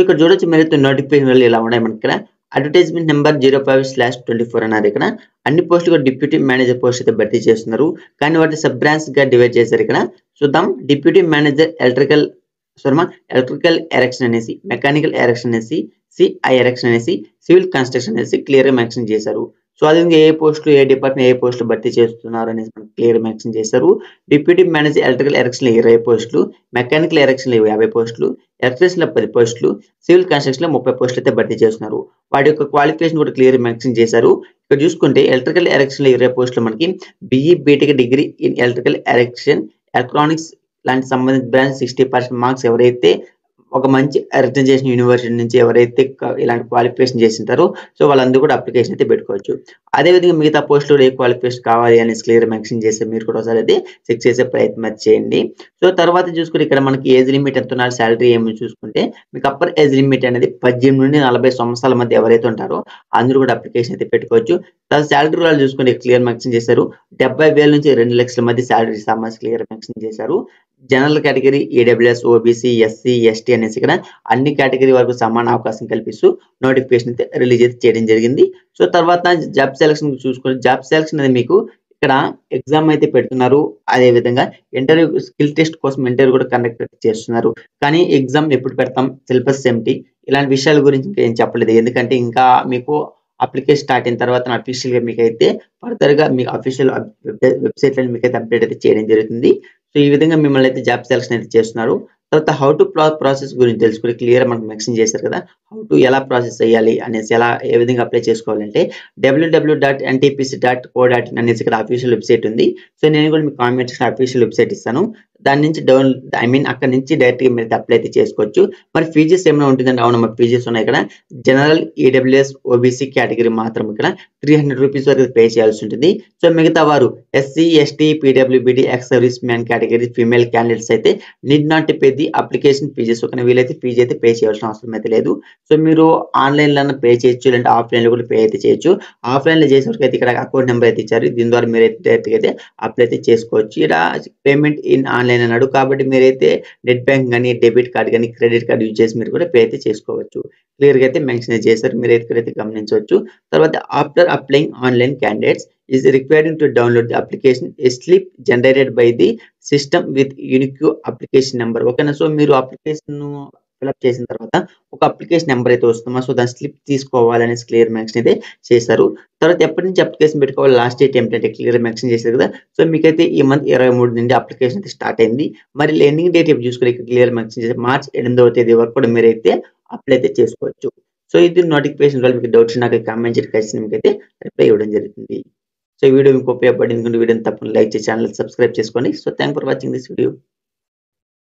ఇక్కడ చూడొచ్చు మీరైతే నోటిఫికేషన్ ఇలా ఉన్నాయి మనకి ఇక్కడ అడ్వర్టైజ్మెంట్ నెంబర్ 05/24 అన్నారు ఇక్కడ అన్ని పోస్టులు డిప్యూటీ మేనేజర్ పోస్ట్ అయితే భర్తీ చేస్తున్నారు కానీ వాటి సబ్ బ్రాంచ్ గా డివైడ్ చేశారు ఇక్కడ చూద్దాం డిప్యూటీ మేనేజర్ ఎలక్ట్రికల్ ఎరెక్షన్ అనేసి మెకానికల్ ఎరెక్షన్ అనేసి సిఐ ఎరెక్షన్ అనేసి సివిల్ కన్స్ట్రక్షన్ అనేసి క్లియర్ గా మెన్షన్ చేశారు సో అదే ఏ పోస్టులు ఏ డిపార్ట్మెంట్ ఏ పోస్టులు భర్తీ చేస్తున్నారు అనేసి మనకి క్లియర్ మెన్షన్ చేశారు డిప్యూటీ మేనేజర్ ఎలక్ట్రికల్ ఎరెక్షన్ 20 పోస్టులు మెకానికల్ ఎరెక్షన్ 50 పోస్టులు ఎలక్ట్రీషియన్ 10 పోస్టులు సివిల్ కన్స్ట్రక్షన్ 30 పోస్టులు అయితే భర్తీ చేస్తున్నారు వాటి యొక్క క్వాలిఫికేషన్ కూడా క్లియర్ మెన్షన్ చేశారు ఇక్కడ చూసుకుంటే ఎలక్ట్రికల్ ఎరెక్షన్ 20 పోస్టులు మనకి BE BTech degree in electrical erection electronics లాంటి సంబంధించిన బ్రాంచ్ 60% మార్క్స్ ఎవరైతే ఒక మంచి రికగ్నైజేషన్ యూనివర్సిటీ నుంచి ఎవరైతే ఇలాంటి క్వాలిఫికేషన్ చేసింటారో సో వాళ్ళందరూ కూడా అప్లికేషన్ అయితే పెట్టుకోవచ్చు అదే విధంగా మిగతా పోస్టులు ఏ క్వాలిఫికేషన్ కావాలి అనేసి క్లియర్ మెన్షన్ చేస్తే మీరు కూడా ఒకసారి అయితే చెక్ చేసే ప్రయత్నం చేయండి సో తర్వాత చూసుకుంటే ఇక్కడ మనకి ఏజ్ లిమిట్ ఎంత ఉన్నారు శాలరీ ఏమో చూసుకుంటే మీకు అప్పర్ ఏజ్ లిమిట్ అనేది 18 నుండి 40 సంవత్సరాల మధ్య ఎవరైతే ఉంటారో అందరూ కూడా అప్లికేషన్ అయితే పెట్టుకోవచ్చు తర్వాత శాలరీ వాళ్ళు చూసుకుంటే క్లియర్ మెన్షన్ చేశారు 70,000 నుంచి 2 లక్షల మధ్య శాలరీ సామాజిక క్లియర్ మెన్షన్ చేశారు general category EWS OBC SC ST అనేసి ఇక్కడ అన్ని కేటగిరీ వరకు సమాన అవకాశం కల్పిస్తూ నోటిఫికేషన్ అయితే రిలీజ్ అయితే చేయడం జరిగింది సో తర్వాత జాబ్ సెలక్షన్ చూసుకుంటే జాబ్ సెలక్షన్ అనేది మీకు ఇక్కడ ఎగ్జామ్ అయితే పెడుతున్నారు అదే విధంగా ఇంటర్వ్యూ స్కిల్ టెస్ట్ కోసం ఇంటర్వ్యూ కూడా కండక్ట్ చేస్తున్నారు కానీ ఎగ్జామ్ ఎప్పుడు పెడతాం సిలబస్ ఏమిటి ఇలాంటి విషయాల గురించి ఏం చెప్పలేదు ఎందుకంటే ఇంకా మీకు అప్లికేషన్ స్టార్ట్ అయిన తర్వాత అఫీషియల్ గా మీకు అయితే ఫర్దర్ గా మీకు అఫీషియల్ వెబ్సైట్ లో మీకు అయితే అప్డేట్ అయితే చేయడం జరుగుతుంది సో ఈ విధంగా మిమ్మల్ని అయితే జాబ్ సెలక్షన్ అయితే చేస్తున్నారు తర్వాత హౌ టు ప్రాసెస్ గురించి తెలుసుకుని క్లియర్ మనకు మెన్షన్ చేశారు కదా హౌ టు ఎలా ప్రాసెస్ చేయాలి అనేసి ఎలా ఏ విధంగా అప్లై చేసుకోవాలంటే www.ntpc.co.in అనేసి ఇక్కడ అఫీషియల్ వెబ్సైట్ ఉంది సో నేను కూడా మీకు కామెంట్స్ అఫీషియల్ వెబ్సైట్ ఇస్తాను దాని నుంచి అక్కడ నుంచి డైరెక్ట్ గా మీరు అప్లై అయితే చేసుకోవచ్చు మరి ఫీజెస్ ఏమైనా ఉంటుందంటే అవును మరి ఫీజెస్ ఉన్నాయి ఇక్కడ జనరల్ ఈడబ్ల్యూఎస్ ఓబీసీ కేటగిరీ మాత్రం ఇక్కడ 300 రూపీస్ వరకు పే చేయాల్సి ఉంటుంది సో మిగతా వారు SC ST PWBD ex service man category female candidates అయితే need not pay the application fees ఒక వీలైతే ఫీజు అయితే పే చేయాల్సిన అవసరం అయితే లేదు సో మీరు ఆన్లైన్ లో పే చేయొచ్చు లేదంటే ఆఫ్లైన్ లో కూడా పే అయితే చేయొచ్చు ఆఫ్లైన్ లో చేసేవరకు అయితే ఇక్కడ అకౌంట్ నెంబర్ అయితే ఇచ్చారు దీని ద్వారా మీరు డైరెక్ట్ గా అయితే అప్లై అయితే చేసుకోవచ్చు ఇక్కడ పేమెంట్ ఇన్ ఆన్లైన్ అన్నాడు కాబట్టి మీరైతే నెట్ బ్యాంక్ కానీ డెబిట్ కార్డ్ కానీ క్రెడిట్ కార్డ్ యూజ్ చేసి మీరు కూడా పే అయితే చేసుకోవచ్చు క్లియర్ గా అయితే మెన్షన్ చేశారు మీరు అయితే గమనించవచ్చు తర్వాత after applying online candidates is required to download the application a slip generated by the system with unique application number ఓకేనా సో మీరు అప్లికేషన్ ఫిల్అప్ చేసిన తర్వాత ఒక అప్లికేషన్ నెంబర్ అయితే వస్తుందా సో దాని స్లిప్ తీసుకోవాలనే క్లియర్ మెన్షన్ అయితే చేశారు తర్వాత ఎప్పటి నుంచి అప్లికేషన్ పెట్టుకోవాలి లాస్ట్ డేట్ ఏమిటంటే క్లియర్ మెన్షన్ చేశారు కదా సో మీకైతే ఈ మంత్ 23 నుండి అప్లికేషన్ అయితే స్టార్ట్ అయింది మరి ఎండింగ్ డేట్ చూసుకుని క్లియర్ మెన్షన్ చేసి మార్చ్ 8వ తేదీ వరకు కూడా మీరైతే అప్లై అయితే చేసుకోవచ్చు సో ఇది నోటిఫికేషన్ వల్ల మీకు డౌట్స్ నాకు కామెంట్ చేసి ఖచ్చితంగా మీకైతే రిప్లై ఇవ్వడం జరుగుతుంది సో ఈ వీడియో మీకు ఉపయోగపడింది వీడియోని తప్పకుండా లైక్ చేసి ఛానల్ సబ్స్క్రైబ్ చేసుకోండి so thank for watching this video